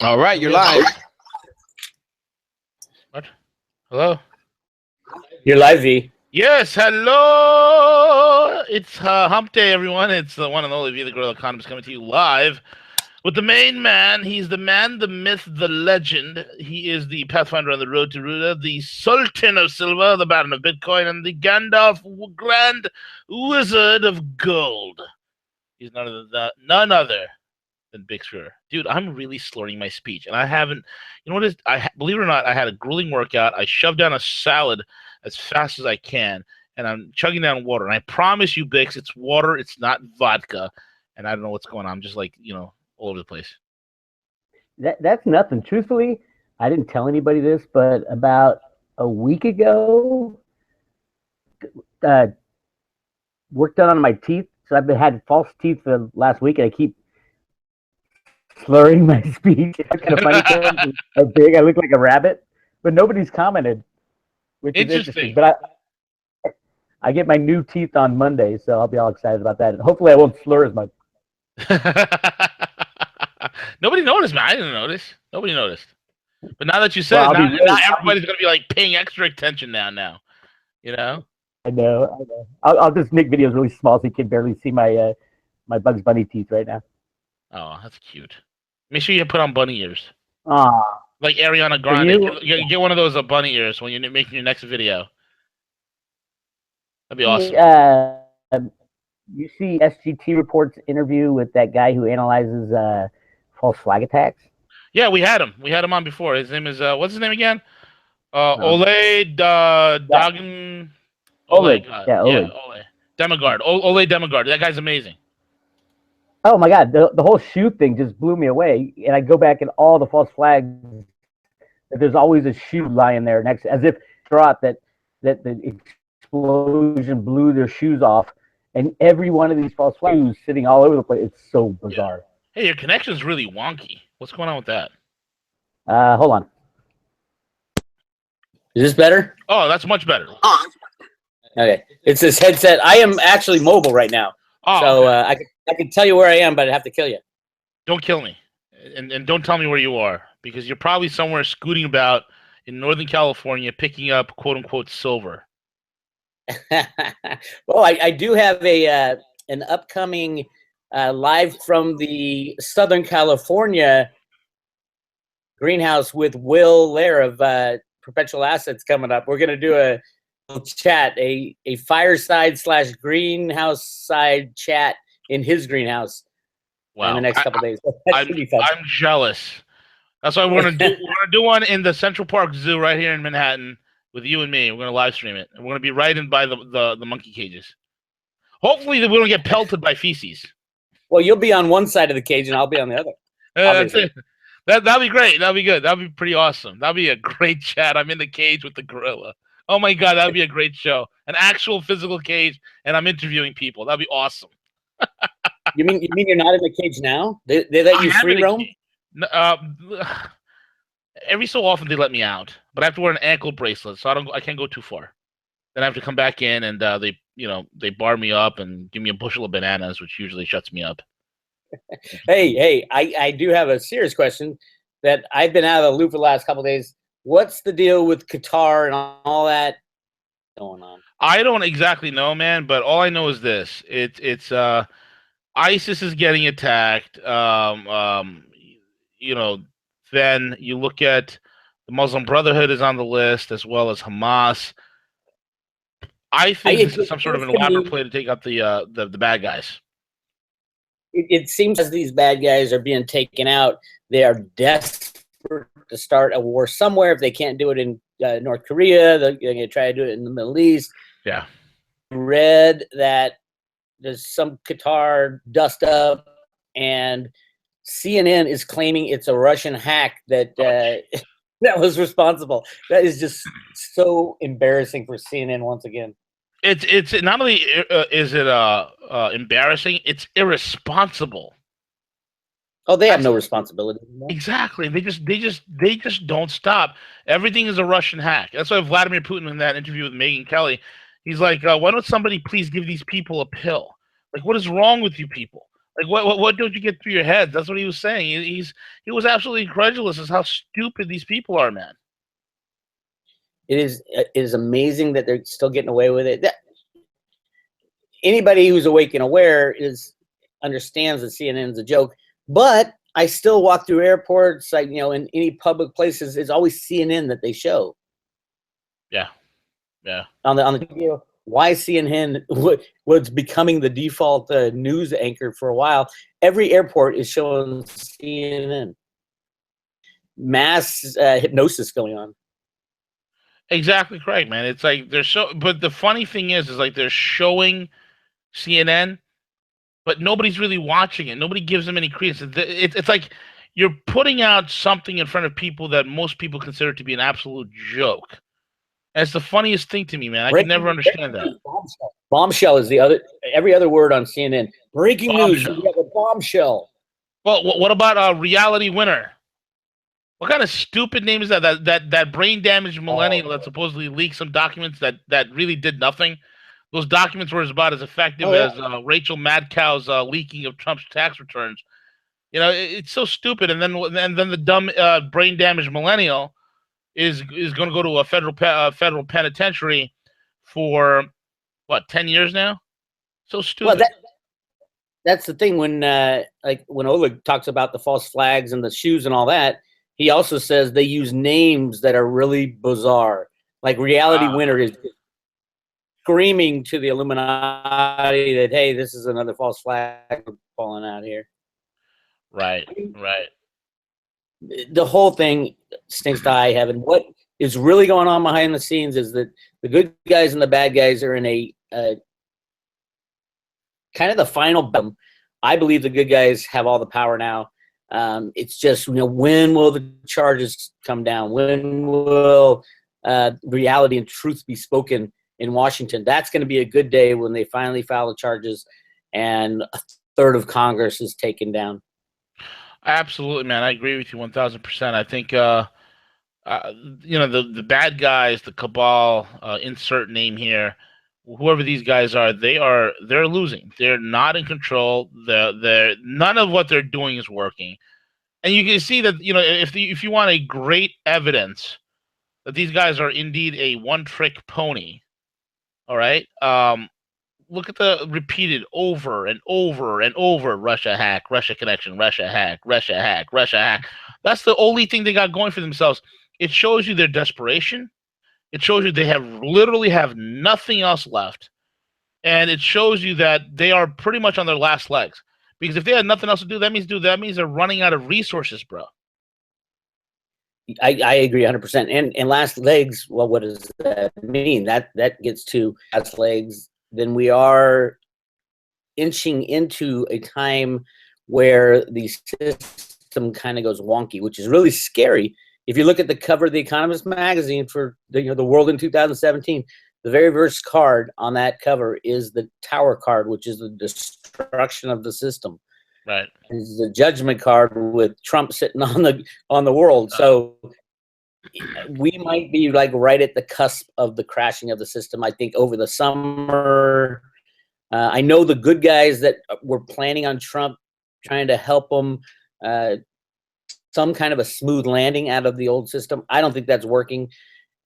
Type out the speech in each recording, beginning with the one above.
All right, you're live. What? Hello? You're live, V. Yes, hello! It's Hump Day, everyone. It's the one and only V, the Gorilla Economist, coming to you live with the main man. He's the man, the myth, the legend. He is the Pathfinder on the road to Ruda, the Sultan of Silver, the Baron of Bitcoin, and the Gandalf Grand Wizard of Gold. He's none other than Bix Weir. Dude, I'm really slurring my speech, and I haven't. You know what it is? Believe it or not, I had a grueling workout. I shoved down a salad as fast as I can, and I'm chugging down water. And I promise you, Bix, it's water. It's not vodka. And I don't know what's going on. I'm just like, all over the place. That's nothing. Truthfully, I didn't tell anybody this, but about a week ago, work done on my teeth. So I've had false teeth for the last week, and I keep slurring my speech. It's kind of funny. How big I look like a rabbit, but nobody's commented, which is interesting. But I get my new teeth on Monday, so I'll be all excited about that. And hopefully I won't slur as much. Nobody noticed, man. I didn't notice. Nobody noticed. But now that you said it, now everybody's going to be like paying extra attention now. You know? I know. I'll just make videos really small so you can barely see my my Bugs Bunny teeth right now. Oh, that's cute. Make sure you put on bunny ears. Like Ariana Grande. You get one of those bunny ears when you're making your next video. That'd be awesome. You see SGT Report's interview with that guy who analyzes false flag attacks? Yeah, we had him. We had him on before. His name is, what's his name again? Ole Dagen. Ole. Yeah, Ole. Demigard. Ole Demigard. That guy's amazing. Oh my God, the whole shoe thing just blew me away. And I go back in all the false flags, there's always a shoe lying there next, as if thought that the explosion blew their shoes off. And every one of these false flags sitting all over the place. It's so bizarre. Yeah. Hey, your connection's really wonky. What's going on with that? Hold on. Is this better? Oh, that's much better. Okay. It's this headset. I am actually mobile right now. Oh, so I can tell you where I am, but I have to kill you. Don't kill me. And don't tell me where you are, because you're probably somewhere scooting about in Northern California picking up quote-unquote silver. Well, I do have an upcoming live from the Southern California greenhouse with Will Lair of Perpetual Assets coming up. We're going to do a chat, a fireside / greenhouse side chat in his greenhouse. Wow. In the next couple of days. I'm jealous. That's why we're gonna do one in the Central Park Zoo right here in Manhattan with you and me. We're gonna live stream it, and we're gonna be right in by the monkey cages. Hopefully, we don't get pelted by feces. Well, you'll be on one side of the cage, and I'll be on the other. That'd be great. That'd be good. That'd be pretty awesome. That'd be a great chat. I'm in the cage with the gorilla. Oh my God, that'd be a great show. An actual physical cage, and I'm interviewing people. That'd be awesome. You mean you're not in the cage now? They let you free roam? Every so often they let me out, but I have to wear an ankle bracelet, so I can't go too far. Then I have to come back in, and they bar me up and give me a bushel of bananas, which usually shuts me up. Hey, I do have a serious question that I've been out of the loop for the last couple of days. What's the deal with Qatar and all that going on? I don't exactly know, man, but all I know is this: it's ISIS is getting attacked. Then you look at the Muslim Brotherhood is on the list, as well as Hamas. I think this is some sort of an elaborate play to take out the bad guys. It seems as these bad guys are being taken out, they are desperate to start a war somewhere. If they can't do it in North Korea, they're going to try to do it in the Middle East. Yeah. Read that there's some Qatar dust up, and CNN is claiming it's a Russian hack that that was responsible. That is just so embarrassing for CNN once again. It's not only is it embarrassing, it's irresponsible. Oh, they have no responsibility. Exactly. They just don't stop. Everything is a Russian hack. That's why Vladimir Putin in that interview with Megyn Kelly, he's like, why don't somebody please give these people a pill? Like, what is wrong with you people? Like, what don't you get through your head? That's what he was saying. He was absolutely incredulous as how stupid these people are, man. It is amazing that they're still getting away with it. Anybody who's awake and aware understands that CNN's a joke, but I still walk through airports, like, in any public places, it's always CNN that they show. Yeah. Yeah. On the video, why CNN was becoming the default news anchor for a while. Every airport is showing CNN. Mass hypnosis going on. Exactly correct, man. It's like but the funny thing is like they're showing CNN, but nobody's really watching it. Nobody gives them any credence. It's like you're putting out something in front of people that most people consider to be an absolute joke. And it's the funniest thing to me, man. I can never understand that. Bombshell is every other word on CNN. Breaking news, we have a bombshell. Well, what about Reality Winner? What kind of stupid name is that? That brain damaged millennial that supposedly leaked some documents that really did nothing. Those documents were about as effective as Rachel Madcow's leaking of Trump's tax returns. It's so stupid. And then the dumb brain damaged millennial is going to go to a federal penitentiary for what, 10 years now? So stupid. Well, that's the thing when Oleg talks about the false flags and the shoes and all that. He also says they use names that are really bizarre. Like Reality Winner is screaming to the Illuminati that, hey, this is another false flag falling out here. Right. The whole thing stinks to high heaven. What is really going on behind the scenes is that the good guys and the bad guys are in a kind of the final battle. I believe the good guys have all the power now. It's just, when will the charges come down? When will reality and truth be spoken in Washington? That's going to be a good day when they finally file the charges and a third of Congress is taken down. Absolutely, man. I agree with you 1,000%. I think, the bad guys, the cabal, insert name here, whoever these guys are, they're losing. They're not in control. They're none of what they're doing is working. And you can see that, if you want a great evidence that these guys are indeed a one-trick pony, all right, look at the repeated over and over and over: Russia hack, Russia connection, Russia hack, Russia hack, Russia hack. That's the only thing they got going for themselves. It shows you their desperation. It shows you they literally have nothing else left. And it shows you that they are pretty much on their last legs. Because if they had nothing else to do, that means they're running out of resources, bro. I agree 100%. And last legs, well, what does that mean? That gets to last legs. Then we are inching into a time where the system kind of goes wonky, which is really scary. If you look at the cover of the Economist magazine for the world in 2017, the very first card on that cover is the Tower card, which is the destruction of the system. Right. It's the Judgment card with Trump sitting on the world. So we might be like right at the cusp of the crashing of the system. I think over the summer, I know the good guys that were planning on Trump, trying to help them, some kind of a smooth landing out of the old system. I don't think that's working.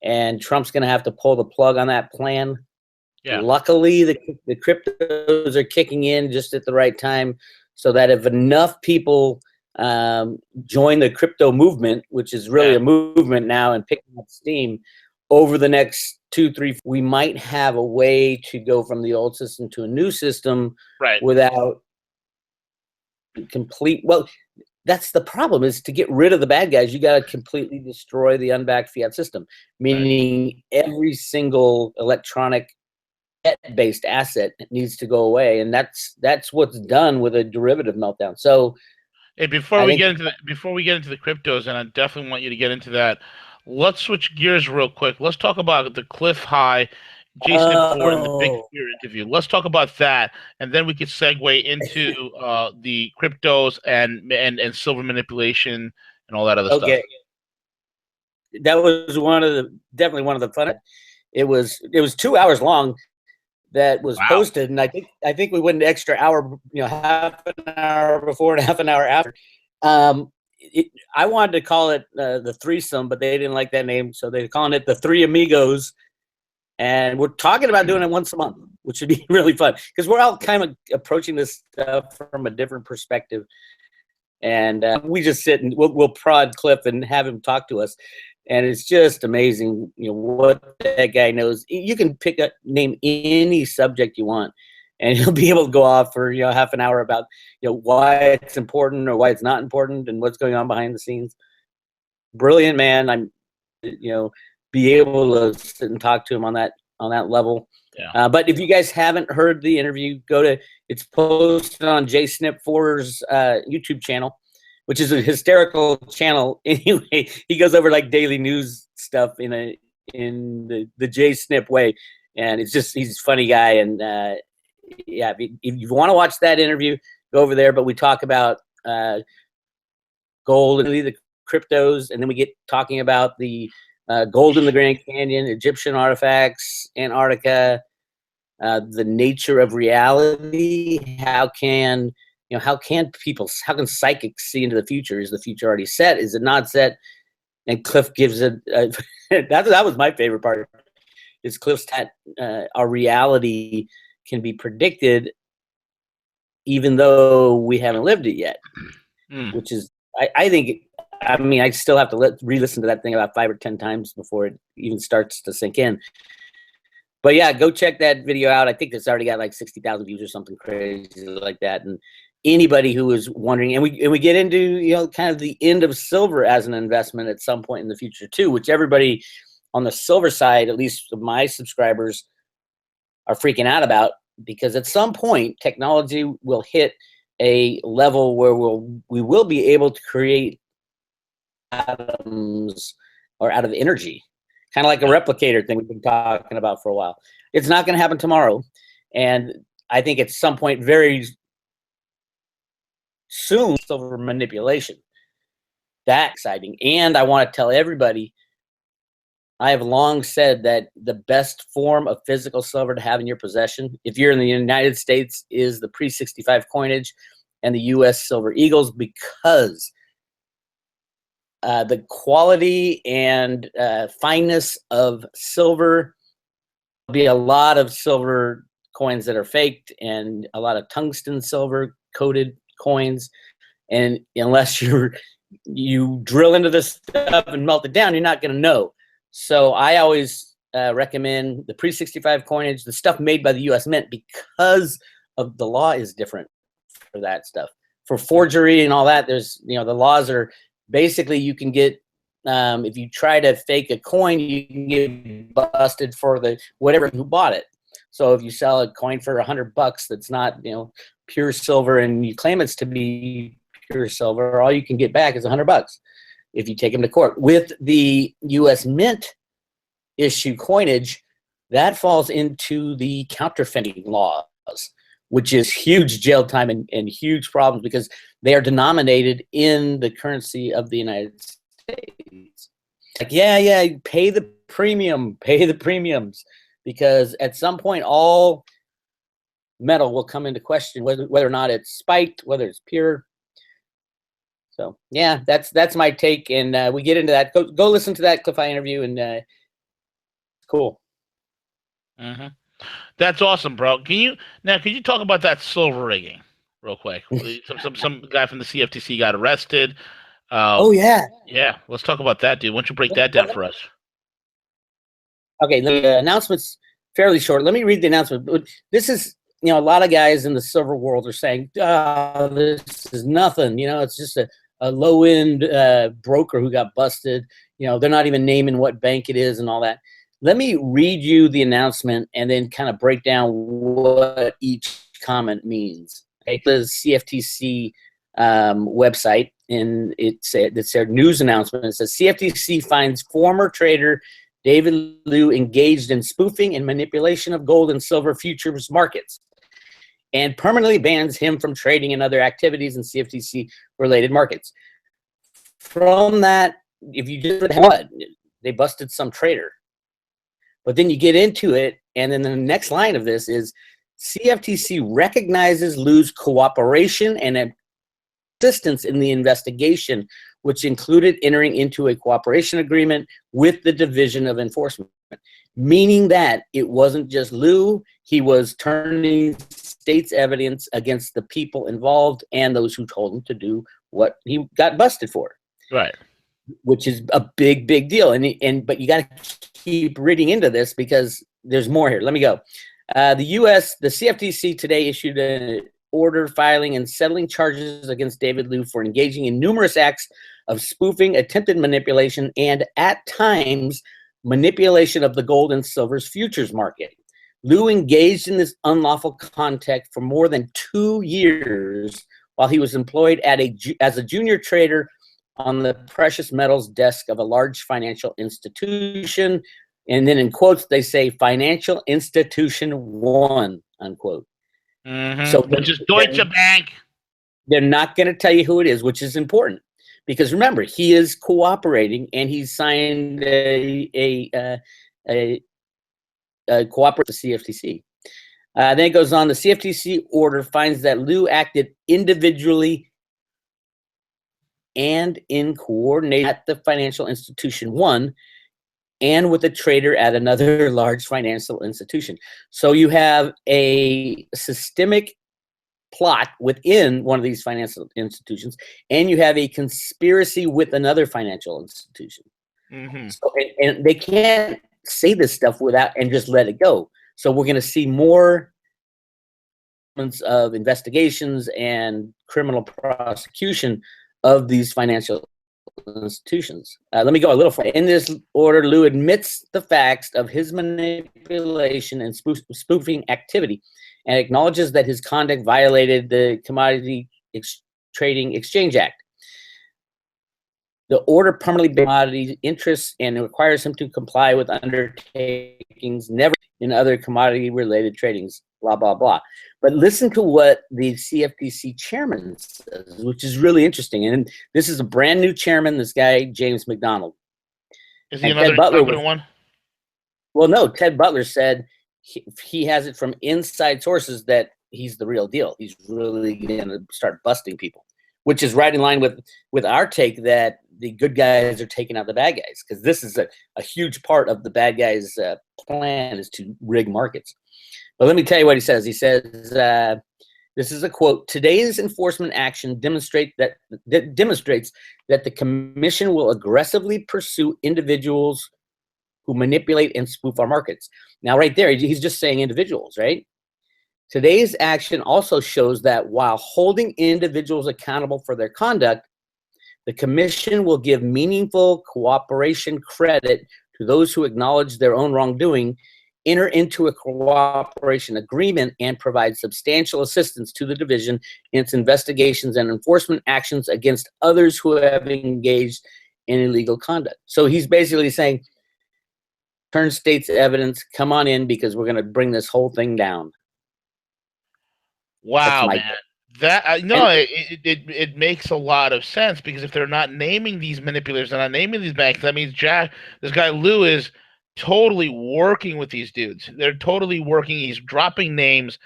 And Trump's going to have to pull the plug on that plan. Yeah. Luckily, the cryptos are kicking in just at the right time, so that if enough people join the crypto movement, which is really a movement now and picking up steam, over the next 2-3, we might have a way to go from the old system to a new system without complete. Well, that's the problem, is to get rid of the bad guys, you got to completely destroy the unbacked fiat system, meaning every single electronic debt-based asset needs to go away. And that's what's done with a derivative meltdown. So hey, before we get into the cryptos, and I definitely want you to get into that, let's switch gears real quick. Let's talk about the Cliff High, Jason Ford, and the Bix Weir interview. Let's talk about that, and then we could segue into the cryptos and silver manipulation and all that other stuff. That was definitely one of the fun. It was 2 hours long. that was Wow. posted, and I think we went an extra hour, half an hour before and half an hour after. I wanted to call it the threesome, but they didn't like that name, so they're calling it the Three Amigos. And we're talking about doing it once a month, which would be really fun because we're all kind of approaching this stuff from a different perspective. And we just sit and we'll prod Cliff and have him talk to us. And it's just amazing, what that guy knows. You can name any subject you want, and he'll be able to go off for half an hour about why it's important or why it's not important and what's going on behind the scenes. Brilliant man. I'm be able to sit and talk to him on that level. Yeah. But if you guys haven't heard the interview, it's posted on Jay Snip4's YouTube channel, which is a hysterical channel. Anyway, he goes over like daily news stuff in the Jay Snip way, and he's a funny guy. And if you want to watch that interview, go over there. But we talk about gold and the cryptos, and then we get talking about the gold in the Grand Canyon, Egyptian artifacts, Antarctica, the nature of reality. How can psychics see into the future? Is the future already set? Is it not set? And Cliff gives it. That was my favorite part. Is Cliff's our reality can be predicted, even though we haven't lived it yet. Which is, I think. I mean, I still have to re-listen to that thing about 5 or 10 times before it even starts to sink in. But yeah, go check that video out. I think it's already got like 60,000 views or something crazy like that. And anybody who is wondering, and we get into kind of the end of silver as an investment at some point in the future too, which everybody on the silver side, at least my subscribers, are freaking out about, because at some point technology will hit a level where we will be able to create atoms or out of energy, kind of like a replicator thing we've been talking about for a while. It's not going to happen tomorrow, and I think at some point very soon, silver manipulation. That's exciting. And I want to tell everybody, I have long said that the best form of physical silver to have in your possession, if you're in the United States, is the pre-65 coinage and the U.S. Silver Eagles, because the quality and fineness of silver. There'll be a lot of silver coins that are faked and a lot of tungsten silver coated coins. And unless you drill into this stuff and melt it down, you're not going to know. So I always recommend the pre-65 coinage, the stuff made by the U.S. Mint, because of the law is different for that stuff. For forgery and all that, there's the laws are. Basically, you can get, if you try to fake a coin, you can get busted for whatever who bought it. So if you sell a coin for $100 that's not, pure silver, and you claim it's to be pure silver, all you can get back is $100 if you take them to court. With the U.S. Mint issue coinage, that falls into the counterfeiting laws, which is huge jail time and huge problems, because they are denominated in the currency of the United States. Like, yeah, pay the premiums, because at some point all metal will come into question, whether or not it's spiked, whether it's pure. So yeah, that's my take, and we get into that. Go listen to that Cliff I interview, and cool. Mm-hmm. That's awesome, bro. Can you talk about that silver rigging real quick? Some guy from the CFTC got arrested. Oh yeah. Yeah, let's talk about that, dude. Why don't you break that down for us? Okay, the announcement's fairly short. Let me read the announcement. This is, a lot of guys in the silver world are saying, this is nothing. It's just a low-end broker who got busted. They're not even naming what bank it is and all that. Let me read you the announcement and then kind of break down what each comment means. Okay, the CFTC website, and it's their news announcement. It says CFTC finds former trader David Liu engaged in spoofing and manipulation of gold and silver futures markets, and permanently bans him from trading in other activities in CFTC-related markets. From that, if you just what they busted some trader. But then you get into it, And then the next line of this is, CFTC recognizes Liu's cooperation and assistance in the investigation, which included entering into a cooperation agreement with the Division of Enforcement, meaning that it wasn't just Liu, he was turning state's evidence against the people involved and those who told him to do what he got busted for. Right. Which is a big, big deal. But you got to keep reading into this because there's more here. Let me go. The CFTC today issued an order filing and settling charges against David Liu for engaging in numerous acts of spoofing, attempted manipulation, and at times manipulation of the gold and silver's futures market. Liu engaged in this unlawful conduct for more than 2 years while he was employed as a junior trader on the precious metals desk of a large financial institution. And then in quotes, they say financial institution one, unquote. Mm-hmm. So which is Deutsche Bank. They're not going to tell you who it is, which is important. Because remember, he is cooperating and he's signed a cooperate with the CFTC. Then it goes on, the CFTC order finds that Liu acted individually and in coordination at the financial institution one and with a trader at another large financial institution. So you have a systemic plot within one of these financial institutions, and you have a conspiracy with another financial institution. Mm-hmm. So, and they can't say this stuff without and just let it go. So we're going to see more of investigations and criminal prosecution of these financial institutions. Let me go a little further. In this order, Liu admits the facts of his manipulation and spoofing activity and acknowledges that his conduct violated the Commodity Trading Exchange Act. The order permanently bans commodity interests and requires him to comply with undertakings never in other commodity-related tradings, blah, blah, blah. But listen to what the CFTC chairman says, which is really interesting. And this is a brand new chairman, this guy, James McDonald. Is he another incompetent one? Well, no, Ted Butler said he has it from inside sources that he's the real deal. He's really going to start busting people, which is right in line with our take that the good guys are taking out the bad guys, because this is a huge part of the bad guys' plan is to rig markets. But let me tell you what he says. He says, this is a quote, "Today's enforcement action demonstrates that the commission will aggressively pursue individuals who manipulate and spoof our markets." Now, right there, he's just saying individuals, right? Today's action also shows that while holding individuals accountable for their conduct, the commission will give meaningful cooperation credit to those who acknowledge their own wrongdoing, enter into a cooperation agreement, and provide substantial assistance to the division in its investigations and enforcement actions against others who have engaged in illegal conduct. So he's basically saying, turn state's evidence, come on in, because we're going to bring this whole thing down. Wow, man. That it makes a lot of sense, because if they're not naming these manipulators, they're not naming these banks, that means this guy Liu is totally working with these dudes. They're totally working. He's dropping names,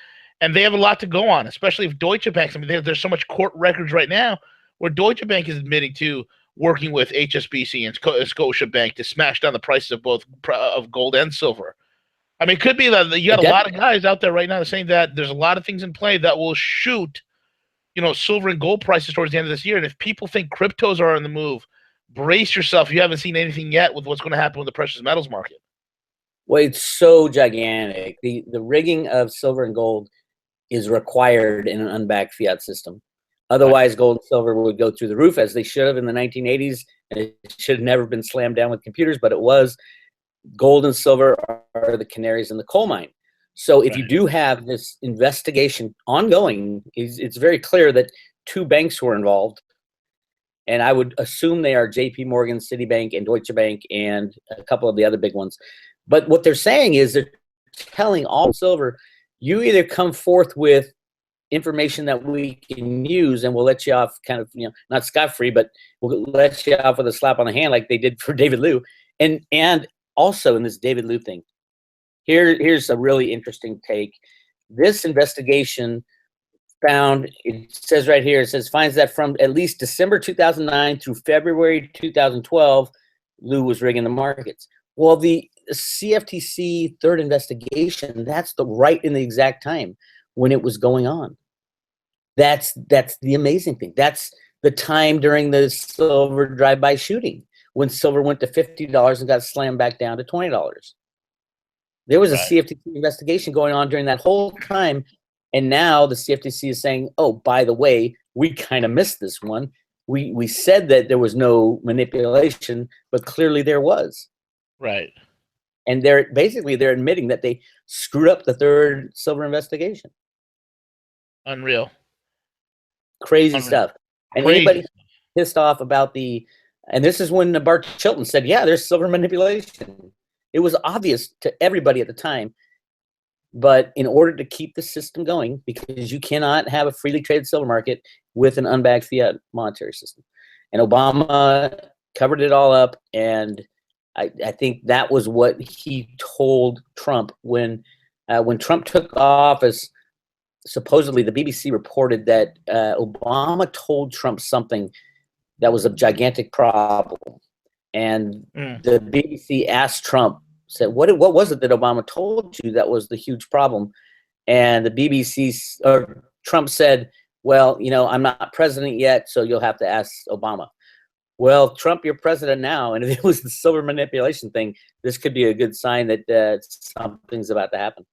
and they have a lot to go on, especially if Deutsche Bank. I mean, there's so much court records right now where Deutsche Bank is admitting to working with HSBC and Scotiabank to smash down the prices of both of gold and silver. I mean, it could be that you got a lot of guys out there right now saying that there's a lot of things in play that will shoot, silver and gold prices towards the end of this year. And if people think cryptos are on the move, brace yourself. You haven't seen anything yet with what's going to happen with the precious metals market. Well, it's so gigantic. The rigging of silver and gold is required in an unbacked fiat system. Otherwise, gold and silver would go through the roof, as they should have in the 1980s. It should have never been slammed down with computers, but it was. Gold and silver are the canaries in the coal mine. So if you do have this investigation ongoing, it's very clear that 2 banks were involved. And I would assume they are JP Morgan, Citibank, and Deutsche Bank, and a couple of the other big ones. But what they're saying is they're telling all silver, you either come forth with information that we can use and we'll let you off kind of, not scot-free, but we'll let you off with a slap on the hand like they did for David Liu. And also in this David Liu thing, Here's a really interesting take. This investigation found, it says right here, it says finds that from at least December 2009 through February 2012, Lou was rigging the markets. Well, the CFTC third investigation, that's right in the exact time when it was going on. That's the amazing thing. That's the time during the silver drive-by shooting when silver went to $50 and got slammed back down to $20. There was a CFTC investigation going on during that whole time. And now the CFTC is saying, oh, by the way, we kind of missed this one. We said that there was no manipulation, but clearly there was. Right. And they're admitting that they screwed up the third silver investigation. Unreal. Crazy stuff. And anybody pissed off about and this is when Bart Chilton said, yeah, there's silver manipulation. It was obvious to everybody at the time. But in order to keep the system going, because you cannot have a freely traded silver market with an unbacked fiat monetary system. And Obama covered it all up. And I think that was what he told Trump when Trump took office. Supposedly, the BBC reported that Obama told Trump something that was a gigantic problem. And the BBC asked Trump, said, what was it that Obama told you that was the huge problem? And the BBC, or Trump said, well, you know, I'm not president yet, so you'll have to ask Obama. Well, Trump, you're president now, and if it was the silver manipulation thing, this could be a good sign that something's about to happen.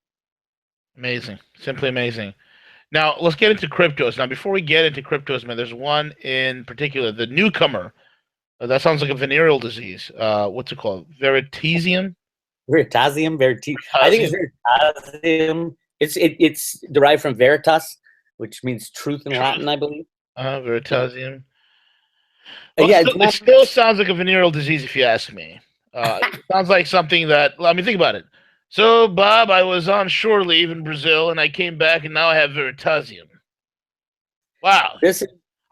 Amazing. Simply amazing. Now, let's get into cryptos. Now, before we get into cryptos, man, there's one in particular, the newcomer. That sounds like a venereal disease. What's it called? Veritasium? Veritasium? I think it's Veritasium. It's derived from veritas, which means truth in Latin, I believe. Veritasium. Well, yeah, it still sounds like a venereal disease, if you ask me. It sounds like something that, I mean, think about it. So, Bob, I was on shore leave in Brazil, and I came back, and now I have Veritasium. Wow.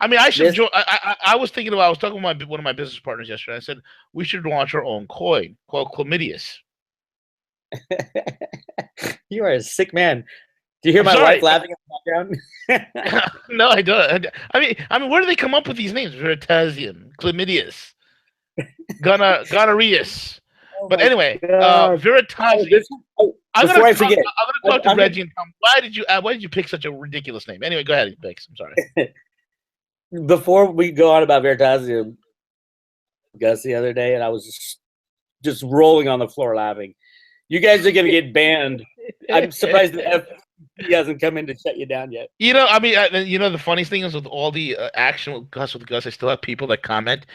I mean, I should join. I was thinking about, I was talking with one of my business partners yesterday. I said, we should launch our own coin called Chlamydius. You are a sick man. Do you hear my wife laughing in the background? No, I don't. I mean, where do they come up with these names? Veritasium, Chlamydius, gonorrheus. Oh, but anyway, Veritasium. Before I forget, I'm going to talk to Reggie and Tom. Why did you pick such a ridiculous name? Anyway, go ahead, Bix. I'm sorry. Before we go on about Veritasium, Gus the other day, and I was just rolling on the floor laughing. You guys are going to get banned. I'm surprised the FCC hasn't come in to shut you down yet. You know, I mean, the funniest thing is with all the action with Gus, I still have people that comment,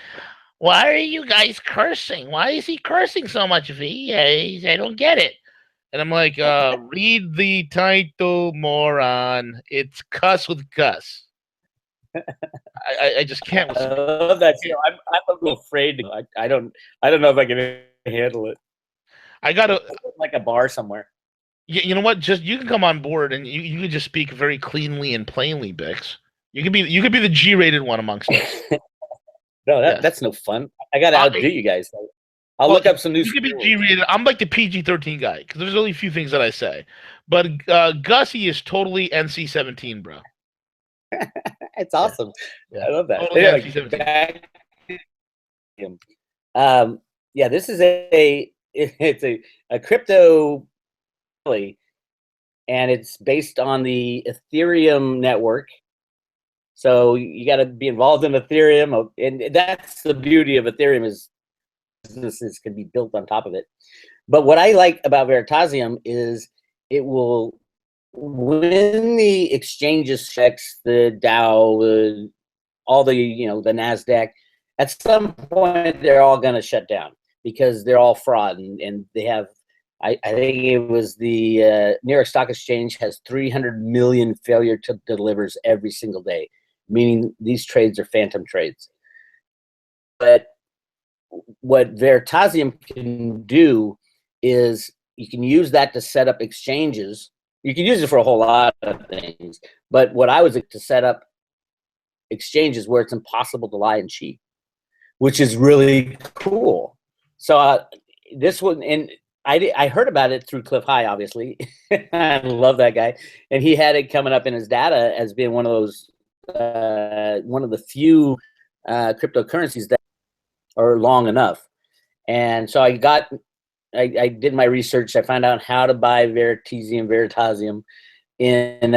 why are you guys cursing? Why is he cursing so much, V? I don't get it. And I'm like, read the title, moron. It's Cuss with Gus. I just can't listen. I love that. You know, I'm a little afraid. I don't know if I can handle it. I gotta like a bar somewhere. You know what? Just you can come on board and you can just speak very cleanly and plainly, Bix. You could be the G-rated one amongst us. No, that's no fun. I gotta outdo you guys. I'll look up some new. You could be G-rated. I'm like the PG-13 guy because there's only a few things that I say. But Gussie is totally NC-17, bro. It's awesome. Yeah. I love that. Totally yeah, this is a crypto, and it's based on the Ethereum network. So you got to be involved in Ethereum, and that's the beauty of Ethereum is businesses can be built on top of it. But what I like about Veritasium is it will, when the exchanges checks, the Dow, all the the NASDAQ, at some point they're all going to shut down because they're all fraud, and they have. I think it was the New York Stock Exchange has 300 million failure to delivers every single day, meaning these trades are phantom trades. But what Veritasium can do is you can use that to set up exchanges. You can use it for a whole lot of things. But what I was to set up exchanges where it's impossible to lie and cheat, which is really cool. So this one, and I heard about it through Cliff High, obviously. I love that guy, and he had it coming up in his data as being one of those one of the few cryptocurrencies that are long enough. And so I did my research. I found out how to buy Veritasium in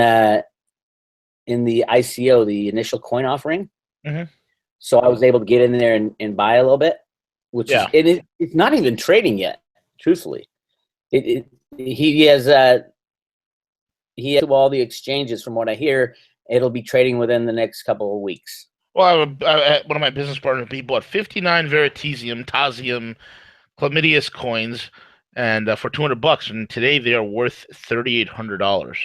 the ICO, the initial coin offering. Mm-hmm. So I was able to get in there and buy a little bit, which is it's not even trading yet. Truthfully, he has all the exchanges. From what I hear, it'll be trading within the next couple of weeks. Well, one of my business partners, he bought 59 Tasium, Chlamydius coins, and for $200, and today they are worth $3,800.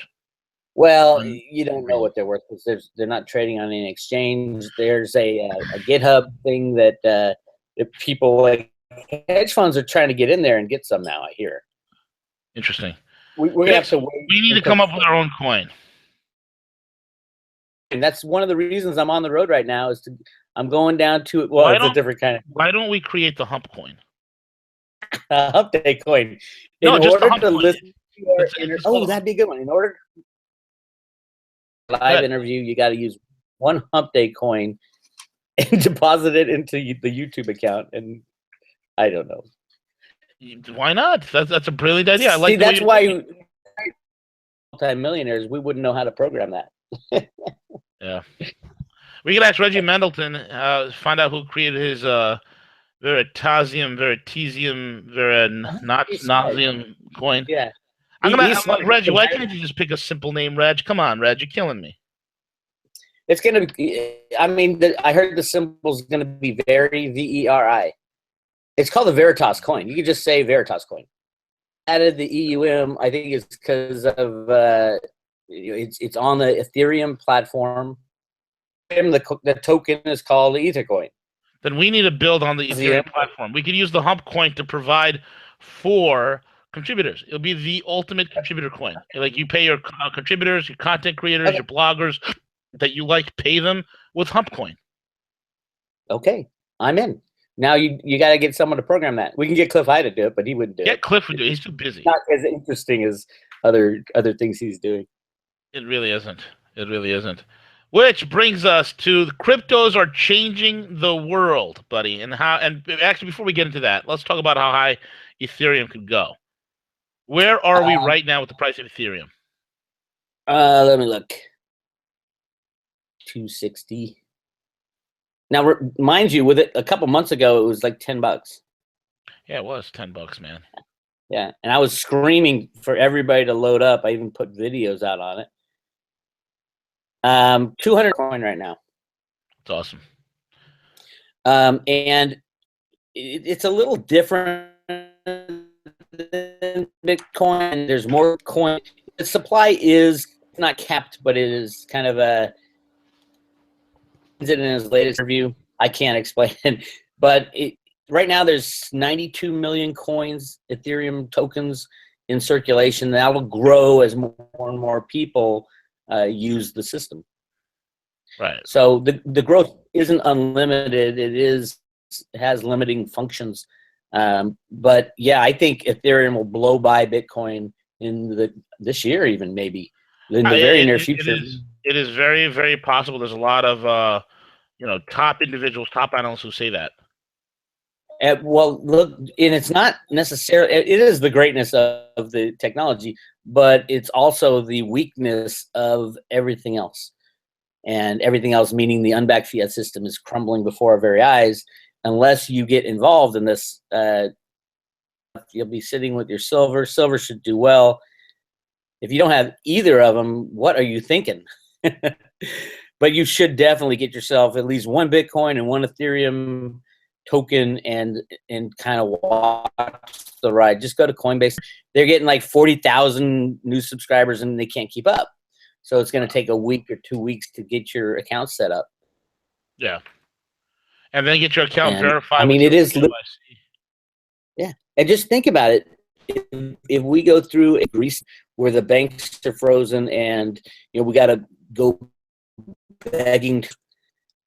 Well, you don't know what they're worth because they're not trading on any exchange. There's a GitHub thing that if people like hedge funds are trying to get in there and get some now. I hear. Interesting. We have to wait. We need to come up with our own coin. And that's one of the reasons I'm on the road right now. I'm going down to well, it's a different kind of. Why don't we create the Hump coin? Hump Day coin. No, just the Hump coin. Listen to that'd be a good one. In order to live interview, you got to use one Hump Day coin and deposit it into the YouTube account. And I don't know. Why not? That's a brilliant idea. I like. See, that's why multi-millionaires, we wouldn't know how to program that. Yeah, we could ask Reggie Mendelton, find out who created his Veritasium, Nauseum coin. Yeah, I'm Reggie. Why can't you just pick a simple name, Reg? Come on, Reg, you're killing me. It's gonna be. I mean, I heard the symbol's gonna be Veri, VERI. It's called the Veritas coin. You could just say Veritas coin. Added the EUM, I think it's because of it's on the Ethereum platform. The token is called the Ether coin. Then we need to build on the Ethereum platform. We could use the Hump coin to provide for contributors. It'll be the ultimate contributor coin. Like you pay your contributors, your content creators, your bloggers that you like, pay them with Hump coin. Okay, I'm in. Now you got to get someone to program that. We can get Cliff High to do it, but he wouldn't do it. Get Cliff to do it. He's too busy. Not as interesting as other things he's doing. It really isn't. It really isn't. Which brings us to the cryptos are changing the world, buddy. And actually, before we get into that, let's talk about how high Ethereum could go. Where are we right now with the price of Ethereum? Let me look. 260. Now, mind you, with it a couple months ago, it was like $10. Yeah, it was $10, man. Yeah, and I was screaming for everybody to load up. I even put videos out on it. 200 coin right now. It's awesome. And it's a little different than Bitcoin. There's more coin. The supply is not capped, but it is kind of a. In his latest review, I can't explain it, but right now there's 92 million coins, Ethereum tokens in circulation. That will grow as more and more people use the system. Right. So the growth isn't unlimited. It has limiting functions. But yeah, I think Ethereum will blow by Bitcoin in this year, even maybe in the very near future. It is very, very possible. There's a lot of top individuals, top analysts who say that. Well, look, and it's not necessarily. It is the greatness of the technology, but it's also the weakness of everything else. And everything else, meaning the unbacked fiat system, is crumbling before our very eyes. Unless you get involved in this, you'll be sitting with your silver. Silver should do well. If you don't have either of them, what are you thinking? But you should definitely get yourself at least one Bitcoin and one Ethereum token and kind of watch the ride. Just go to Coinbase. They're getting like 40,000 new subscribers and they can't keep up. So it's going to take a week or 2 weeks to get your account set up. Yeah. And then get your account verified. I mean, it is. Yeah. And just think about it. If we go through a Greece where the banks are frozen and we got to go begging,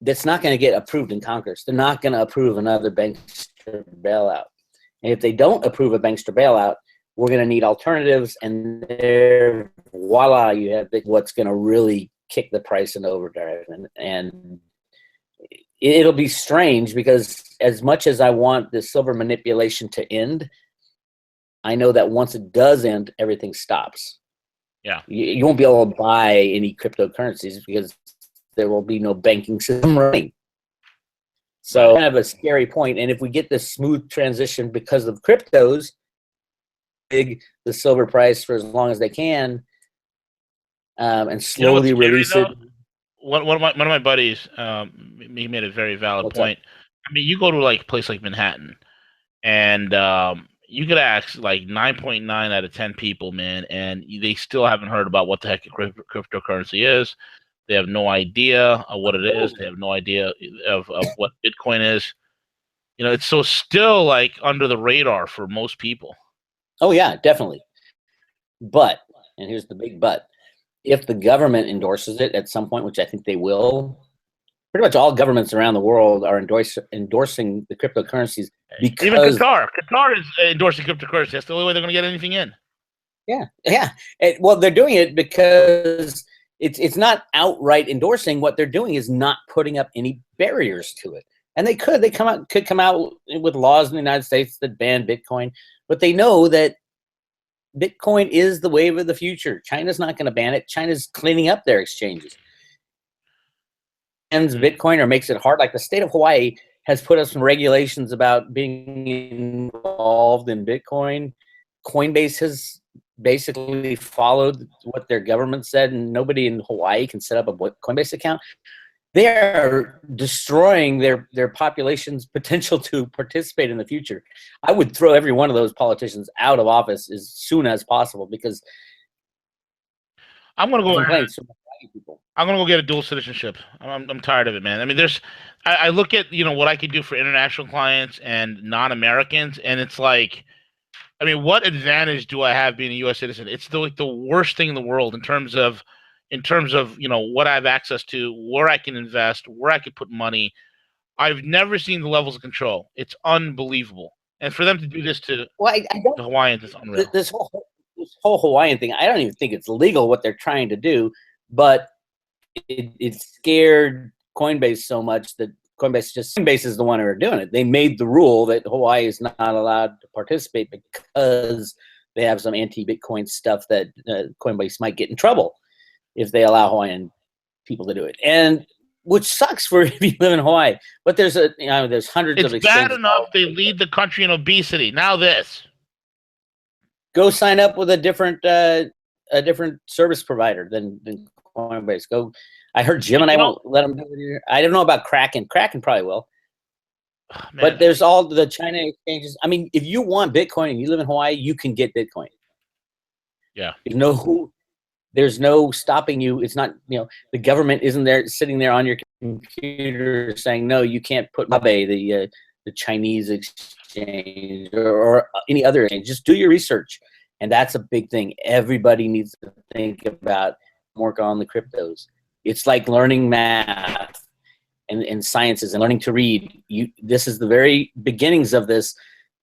that's not going to get approved in Congress. They're not going to approve another bankster bailout. And if they don't approve a bankster bailout, we're going to need alternatives, and there, voila, you have what's going to really kick the price in overdrive. And it'll be strange, because as much as I want the silver manipulation to end, I know that once it does end, everything stops. Yeah. You won't be able to buy any cryptocurrencies because there will be no banking system running. So kind of a scary point. And if we get this smooth transition because of cryptos, the silver price for as long as they can, and slowly release it. One of my buddies, he made a very valid point. I mean, you go to like a place like Manhattan, and you could ask like 9.9 out of 10 people, man, and they still haven't heard about what the heck cryptocurrency is. They have no idea of what it is. They have no idea of what Bitcoin is. You know, it's so still like under the radar for most people. Oh yeah, definitely. But, and here's the big but, if the government endorses it at some point, which I think they will, pretty much all governments around the world are endorsing the cryptocurrencies. Because even Qatar is endorsing cryptocurrency. That's the only way they're going to get anything in. Yeah. Well, they're doing it because it's not outright endorsing. What they're doing is not putting up any barriers to it. And they could come out with laws in the United States that ban Bitcoin, but they know that Bitcoin is the wave of the future. China's not going to ban it. China's cleaning up their exchanges. And Bitcoin or makes it hard. Like the state of Hawaii has put up some regulations about being involved in Bitcoin. Coinbase has basically followed what their government said, and nobody in Hawaii can set up a Coinbase account. They are destroying their population's potential to participate in the future. I would throw every one of those politicians out of office as soon as possible, because I'm going to go get a dual citizenship. I'm tired of it, man. I mean, I look at, you know, what I could do for international clients and non-Americans, and it's like, I mean, what advantage do I have being a U.S. citizen? It's the worst thing in the world in terms of, you know, what I have access to, where I can invest, where I can put money. I've never seen the levels of control. It's unbelievable. And for them to do this to the Hawaiians is unreal. This whole Hawaiian thing, I don't even think it's legal what they're trying to do, but it scared Coinbase so much that Coinbase is the one who are doing it. They made the rule that Hawaii is not allowed to participate because they have some anti-Bitcoin stuff that Coinbase might get in trouble if they allow Hawaiian people to do it, and which sucks for if you live in Hawaii. But there's hundreds of exchanges. It's bad enough they lead the country in obesity. Now this. Go sign up with a different service provider than Coinbase. Go. I heard Jim and I won't let them do it here. I don't know about Kraken. Kraken probably will. Oh, but there's all the China exchanges. I mean, if you want Bitcoin and you live in Hawaii, you can get Bitcoin. Yeah. There's no stopping you. It's not, you know, the government isn't there sitting there on your computer saying, no, you can't put Mabe, the Chinese exchange or any other exchange. Just do your research. And that's a big thing. Everybody needs to think about, work on the cryptos. It's like learning math and sciences and learning to read. This is the very beginnings of this,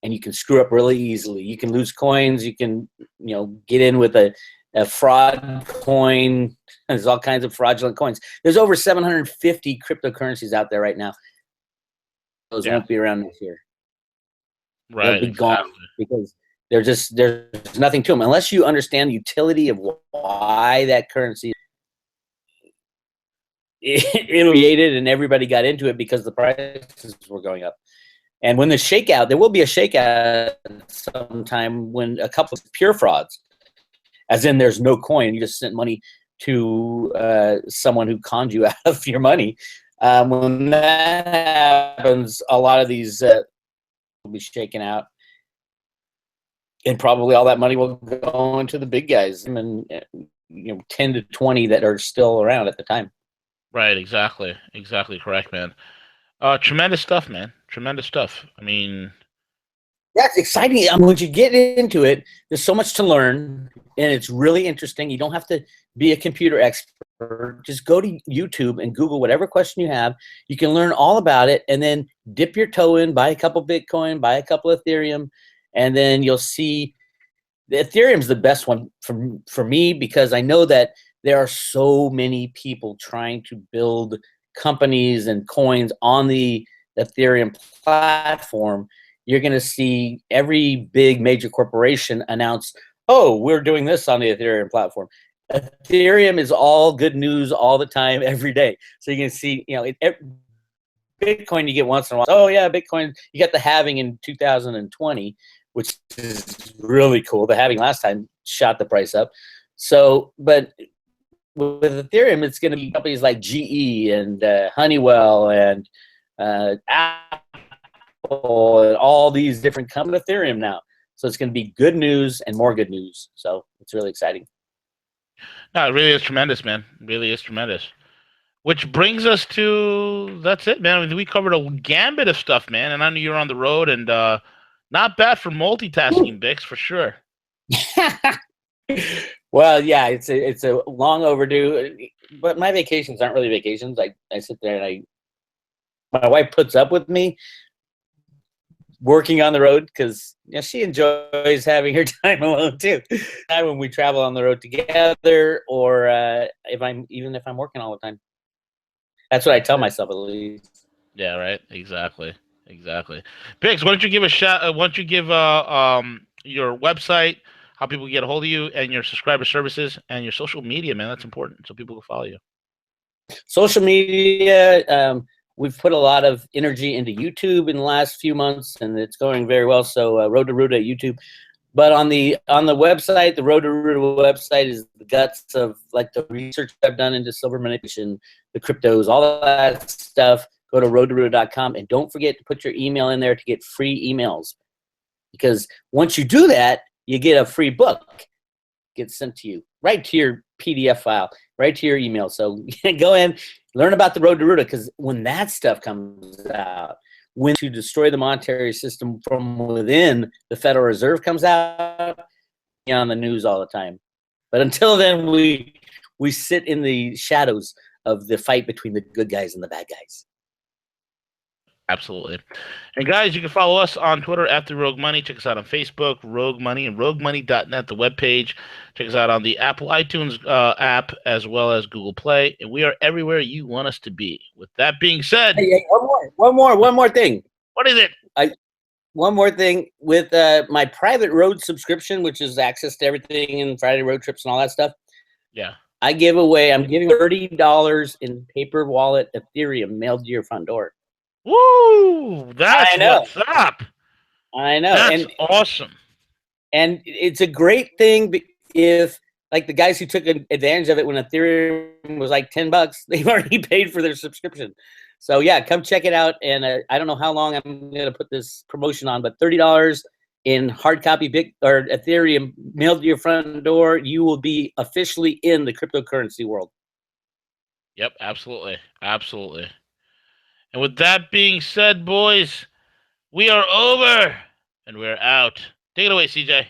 and you can screw up really easily. You can lose coins. You can, you know, get in with a fraud coin. There's all kinds of fraudulent coins. There's over 750 cryptocurrencies out there right now. Those won't be around next year. Right. They'll be gone because there's nothing to them unless you understand the utility of why that currency it created, and everybody got into it because the prices were going up. And when the shakeout, there will be a shakeout sometime when a couple of pure frauds, as in there's no coin, you just sent money to someone who conned you out of your money. When that happens, a lot of these will be shaken out, and probably all that money will go into the big guys, and 10 to 20 that are still around at the time. Right, exactly correct, man. Tremendous stuff, man. Tremendous stuff. I mean, that's exciting. I mean, once you get into it, there's so much to learn, and it's really interesting. You don't have to be a computer expert. Just go to YouTube and Google whatever question you have. You can learn all about it, and then dip your toe in, buy a couple Bitcoin, buy a couple Ethereum, and then you'll see The Ethereum's the best one for me because I know that there are so many people trying to build companies and coins on the Ethereum platform. You're going to see every big major corporation announce, oh, we're doing this on the Ethereum platform. Ethereum is all good news all the time, every day. So you can see, Bitcoin you get once in a while. Oh yeah, Bitcoin. You got the halving in 2020, which is really cool. The halving last time shot the price up. So, but with Ethereum, it's going to be companies like GE and Honeywell and Apple and all these different companies. Ethereum now, so it's going to be good news and more good news. So it's really exciting. No, it really is tremendous, man. It really is tremendous. Which brings us to that's it, man. We covered a gambit of stuff, man. And I know you're on the road, and not bad for multitasking, Bix, for sure. Well, yeah, it's a long overdue. But my vacations aren't really vacations. I sit there and my wife puts up with me working on the road because she enjoys having her time alone too. When we travel on the road together, or if I'm working all the time. That's what I tell myself at least. Yeah, right. Exactly. Bix, why don't you give a shout? Why don't you give your website, how people get a hold of you, and your subscriber services, and your social media, man? That's important, so people can follow you. Social media, we've put a lot of energy into YouTube in the last few months, and it's going very well. So Road to Ruta at YouTube. But on the website, the Road to Ruta website is the guts of like the research I've done into silver manipulation, the cryptos, all that stuff. Go to roadtoruta.com and don't forget to put your email in there to get free emails. Because once you do that, you get a free book. Gets sent to you right to your PDF file, right to your email. So go in, learn about the Road to Ruta, because when that stuff comes out, when to destroy the monetary system from within, the Federal Reserve comes out on the news all the time. But until then, we sit in the shadows of the fight between the good guys and the bad guys. Absolutely. And guys, you can follow us on Twitter at the Rogue Money. Check us out on Facebook, Rogue Money, and RogueMoney.net, the webpage. Check us out on the Apple iTunes app as well as Google Play. And we are everywhere you want us to be. With that being said, hey, one more thing. What is it? One more thing with my private road subscription, which is access to everything and Friday road trips and all that stuff. Yeah. I'm giving $30 in paper wallet Ethereum mailed to your front door. Woo! That's what's up. I know. That's awesome. And it's a great thing if, like, the guys who took advantage of it when Ethereum was like $10, they've already paid for their subscription. So yeah, come check it out. And I don't know how long I'm going to put this promotion on, but $30 in hard copy Ethereum mailed to your front door, you will be officially in the cryptocurrency world. Yep, absolutely. And with that being said, boys, we are over and we're out. Take it away, CJ.